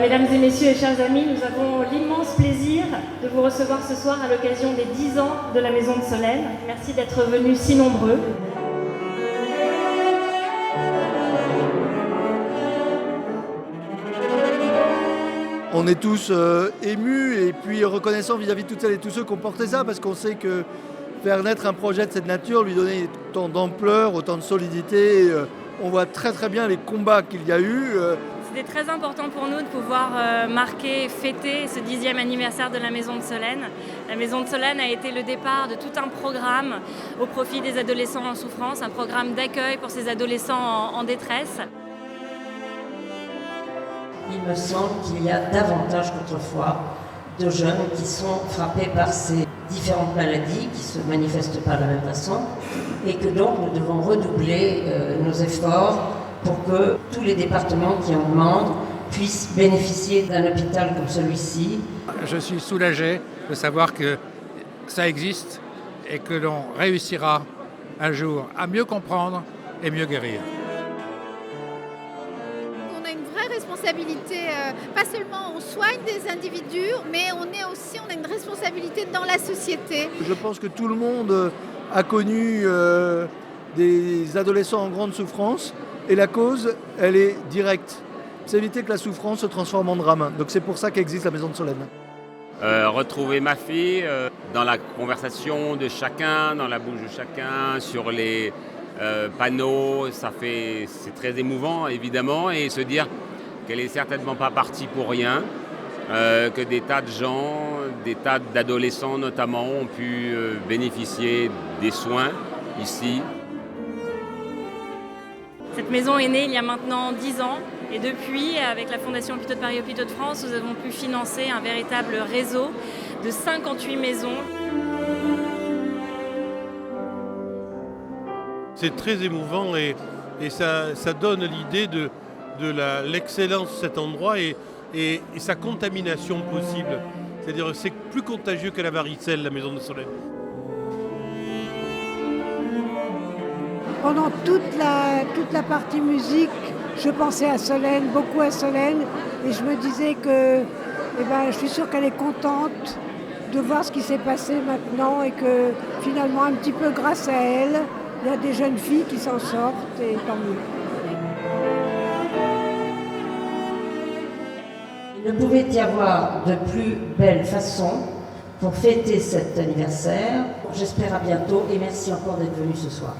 Mesdames et messieurs et chers amis, nous avons l'immense plaisir de vous recevoir ce soir à l'occasion des 10 ans de la Maison de Solesnes. Merci d'être venus si nombreux. On est tous émus et puis reconnaissants vis-à-vis de toutes celles et tous ceux qui ont porté ça, parce qu'on sait que faire naître un projet de cette nature, lui donner autant d'ampleur, autant de solidité, on voit très très bien les combats qu'il y a eu. C'était très important pour nous de pouvoir marquer, fêter ce 10e anniversaire de la Maison de Solesnes. La Maison de Solesnes a été le départ de tout un programme au profit des adolescents en souffrance, un programme d'accueil pour ces adolescents en détresse. Il me semble qu'il y a davantage qu'autrefois de jeunes qui sont frappés par ces différentes maladies qui se manifestent pas de la même façon et que donc nous devons redoubler nos efforts pour que tous les départements qui en demandent puissent bénéficier d'un hôpital comme celui-ci. Je suis soulagé de savoir que ça existe et que l'on réussira un jour à mieux comprendre et mieux guérir. On a une vraie responsabilité, pas seulement on soigne des individus, mais on a une responsabilité dans la société. Je pense que tout le monde a connu des adolescents en grande souffrance et la cause, elle est directe. C'est éviter que la souffrance se transforme en drame. Donc c'est pour ça qu'existe la Maison de Solesnes. Retrouver ma fille dans la conversation de chacun, dans la bouche de chacun, sur les panneaux, c'est très émouvant évidemment, et se dire qu'elle est certainement pas partie pour rien, que des tas de gens, des tas d'adolescents notamment ont pu bénéficier des soins ici. Cette maison est née il y a maintenant 10 ans et depuis, avec la Fondation Hôpitaux de Paris Hôpitaux de France, nous avons pu financer un véritable réseau de 58 maisons. C'est très émouvant et ça donne l'idée de l'excellence de cet endroit et sa contamination possible. C'est-à-dire que c'est plus contagieux que la varicelle, la Maison de Solesnes. Pendant toute la partie musique, je pensais à Solène, beaucoup à Solène, et je me disais que je suis sûre qu'elle est contente de voir ce qui s'est passé maintenant et que finalement, un petit peu grâce à elle, il y a des jeunes filles qui s'en sortent et tant mieux. Il ne pouvait y avoir de plus belle façon pour fêter cet anniversaire. J'espère à bientôt et merci encore d'être venu ce soir.